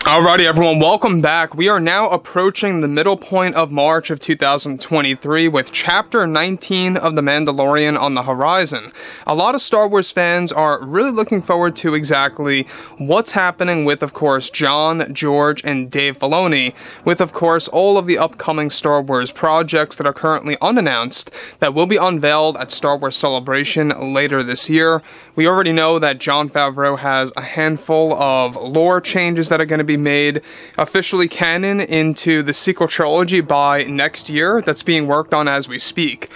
Alrighty everyone, welcome back. We are now approaching the middle point of March of 2023 with Chapter 19 of The Mandalorian on the horizon. A lot of Star Wars fans are really looking forward to exactly what's happening with, of course, Jon, George, and Dave Filoni, with, of course, all of the upcoming Star Wars projects that are currently unannounced that will be unveiled at Star Wars Celebration later this year. We already know that Jon Favreau has a handful of lore changes that are going to be made officially canon into the sequel trilogy by next year. That's being worked on as we speak.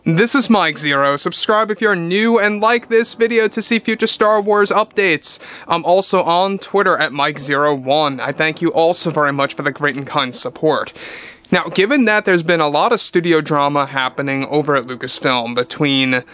This is Mike Zero. Subscribe if you're new and like this video to see future Star Wars updates. I'm also on Twitter at Mike01. I thank you all so very much for the great and kind support. Now, given that there's been a lot of studio drama happening over at Lucasfilm between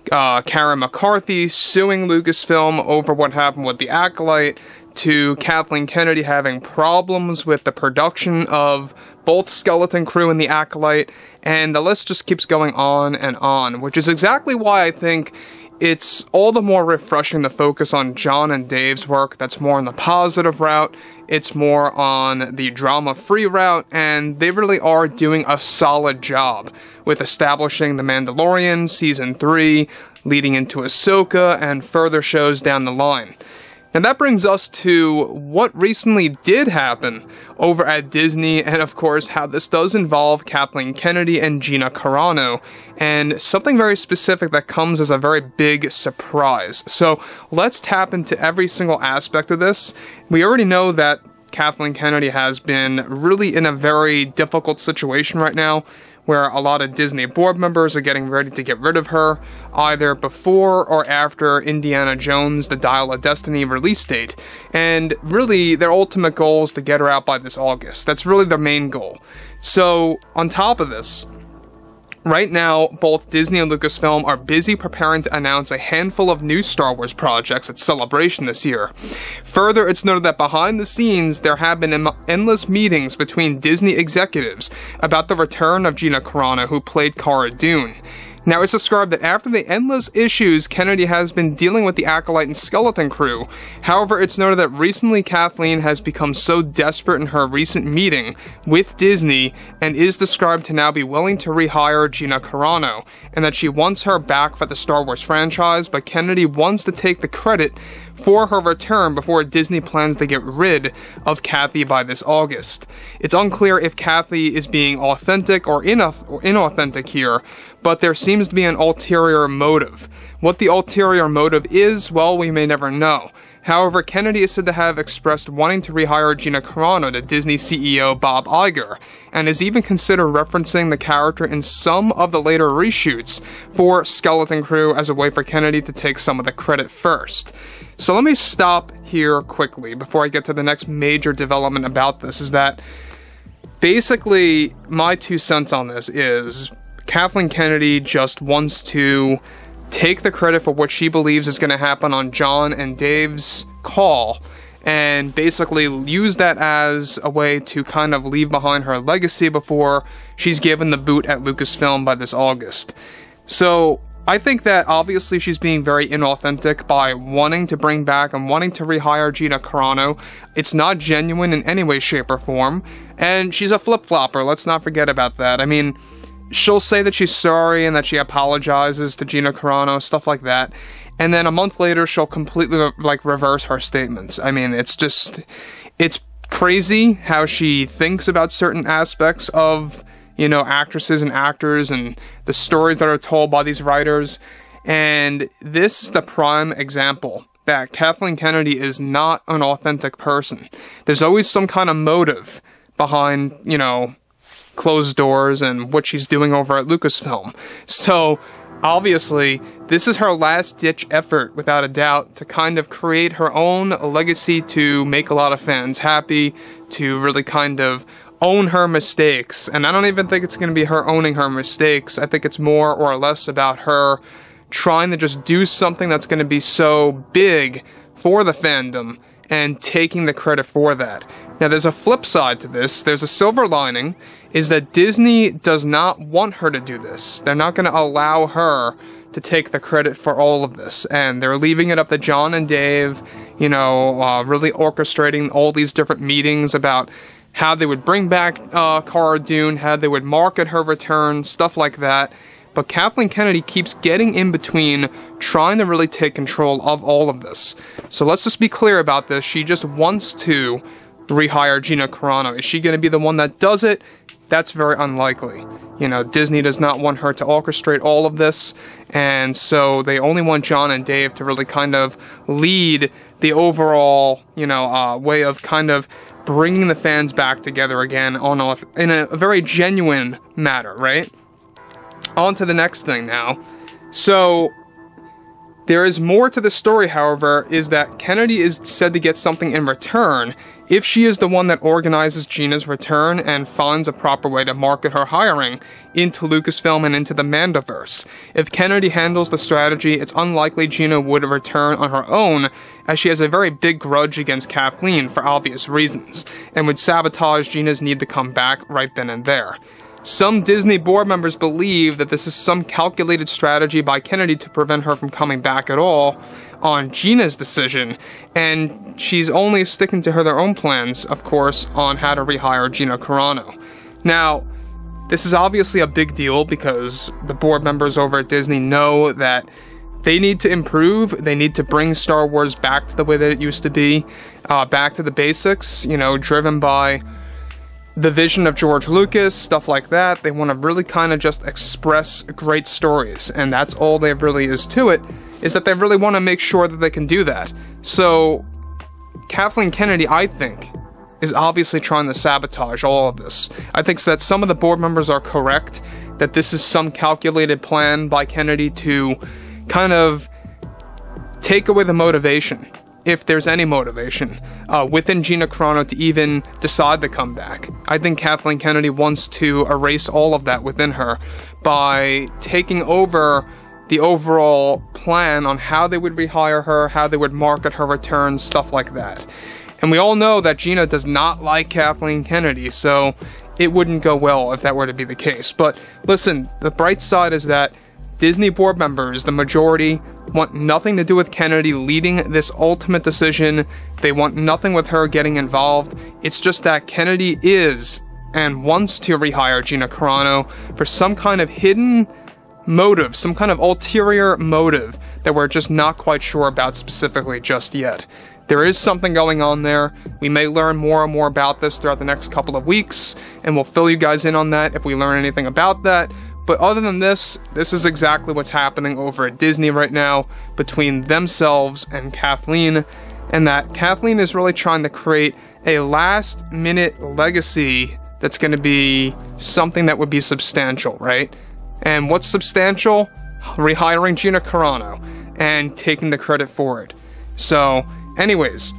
Karen McCarthy suing Lucasfilm over what happened with The Acolyte, to Kathleen Kennedy having problems with the production of both Skeleton Crew and The Acolyte, and the list just keeps going on, which is exactly why I think it's all the more refreshing to focus on Jon and Dave's work that's more on the positive route. It's more on the drama-free route, and they really are doing a solid job with establishing The Mandalorian, Season 3, leading into Ahsoka, and further shows down the line. And that brings us to what recently did happen over at Disney, and of course how this does involve Kathleen Kennedy and Gina Carano, and something very specific that comes as a very big surprise. So let's tap into every single aspect of this. We already know that Kathleen Kennedy has been really in a very difficult situation right now, where a lot of Disney board members are getting ready to get rid of her, either before or after Indiana Jones, The Dial of Destiny release date. And really, their ultimate goal is to get her out by this August. That's really their main goal. So, on top of this, right now, both Disney and Lucasfilm are busy preparing to announce a handful of new Star Wars projects at Celebration this year. Further, it's noted that behind the scenes, there have been endless meetings between Disney executives about the return of Gina Carano, who played Cara Dune. Now, it's described that after the endless issues Kennedy has been dealing with The Acolyte and Skeleton Crew, however, it's noted that recently Kathleen has become so desperate in her recent meeting with Disney and is described to now be willing to rehire Gina Carano, and that she wants her back for the Star Wars franchise, but Kennedy wants to take the credit for her return before Disney plans to get rid of Kathy by this August. It's unclear if Kathy is being authentic or inauthentic here, but there seems to be an ulterior motive. What the ulterior motive is, well, we may never know. However, Kennedy is said to have expressed wanting to rehire Gina Carano to Disney CEO Bob Iger, and has even considered referencing the character in some of the later reshoots for Skeleton Crew as a way for Kennedy to take some of the credit first. So let me stop here quickly before I get to the next major development about this, is that basically my 2 cents on this is Kathleen Kennedy just wants to take the credit for what she believes is going to happen on Jon and Dave's call, and basically use that as a way to kind of leave behind her legacy before she's given the boot at Lucasfilm by this August. So I think that obviously she's being very inauthentic by wanting to bring back and wanting to rehire Gina Carano. It's not genuine in any way, shape, or form, and she's a flip-flopper, let's not forget about that. I mean, she'll say that she's sorry and that she apologizes to Gina Carano, stuff like that, and then a month later she'll completely reverse her statements. I mean, it's crazy how she thinks about certain aspects of, you know, actresses and actors and the stories that are told by these writers, and this is the prime example that Kathleen Kennedy is not an authentic person. There's always some kind of motive behind, you know, closed doors and what she's doing over at Lucasfilm. So obviously this is her last ditch effort, without a doubt, to kind of create her own legacy, to make a lot of fans happy, to really kind of own her mistakes. And I don't even think it's going to be her owning her mistakes. I think it's more or less about her trying to just do something that's going to be so big for the fandom and taking the credit for that. Now, there's a flip side to this. There's a silver lining, is that Disney does not want her to do this. They're not going to allow her to take the credit for all of this, and they're leaving it up to Jon and Dave, you know, really orchestrating all these different meetings about how they would bring back Cara Dune, how they would market her return, stuff like that. But Kathleen Kennedy keeps getting in between, trying to really take control of all of this. So let's just be clear about this. She just wants to rehire Gina Carano. Is she going to be the one that does it? That's very unlikely. You know, Disney does not want her to orchestrate all of this, and so they only want Jon and Dave to really kind of lead the overall, you know, way of kind of bringing the fans back together again in a very genuine matter, right? On to the next thing now. So, there is more to the story, however, is that Kennedy is said to get something in return if she is the one that organizes Gina's return and finds a proper way to market her hiring into Lucasfilm and into the Mandoverse. If Kennedy handles the strategy, it's unlikely Gina would return on her own, as she has a very big grudge against Kathleen for obvious reasons, and would sabotage Gina's need to come back right then and there. Some Disney board members believe that this is some calculated strategy by Kennedy to prevent her from coming back at all on Gina's decision, and she's only sticking to their own plans, of course, on how to rehire Gina Carano. Now, this is obviously a big deal because the board members over at Disney know that they need to improve, they need to bring Star Wars back to the way that it used to be, back to the basics, you know, driven by the vision of George Lucas, stuff like that. They want to really kind of just express great stories, and that's all there really is to it, is that they really want to make sure that they can do that. So, Kathleen Kennedy, I think, is obviously trying to sabotage all of this. I think that some of the board members are correct, that this is some calculated plan by Kennedy to kind of take away the motivation, if there's any motivation, within Gina Carano to even decide to come back. I think Kathleen Kennedy wants to erase all of that within her by taking over the overall plan on how they would rehire her, how they would market her return, stuff like that. And we all know that Gina does not like Kathleen Kennedy, so it wouldn't go well if that were to be the case. But listen, the bright side is that Disney board members, the majority, want nothing to do with Kennedy leading this ultimate decision. They want nothing with her getting involved. It's just that Kennedy is and wants to rehire Gina Carano for some kind of hidden motive, some kind of ulterior motive that we're just not quite sure about specifically just yet. There is something going on there. We may learn more and more about this throughout the next couple of weeks, and we'll fill you guys in on that if we learn anything about that. But other than this is exactly what's happening over at Disney right now between themselves and Kathleen, and that Kathleen is really trying to create a last-minute legacy that's going to be something that would be substantial, right? And what's substantial? Rehiring Gina Carano and taking the credit for it. So, anyways,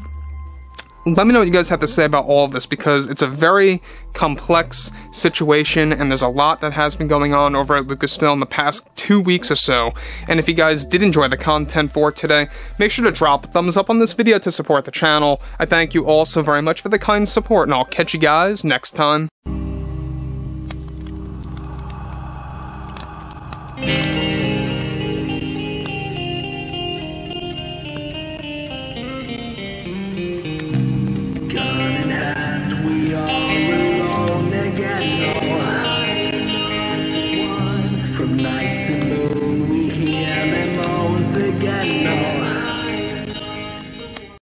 let me know what you guys have to say about all of this, because it's a very complex situation and there's a lot that has been going on over at Lucasfilm the past 2 weeks or so. And if you guys did enjoy the content for today, make sure to drop a thumbs up on this video to support the channel. I thank you all so very much for the kind support, and I'll catch you guys next time.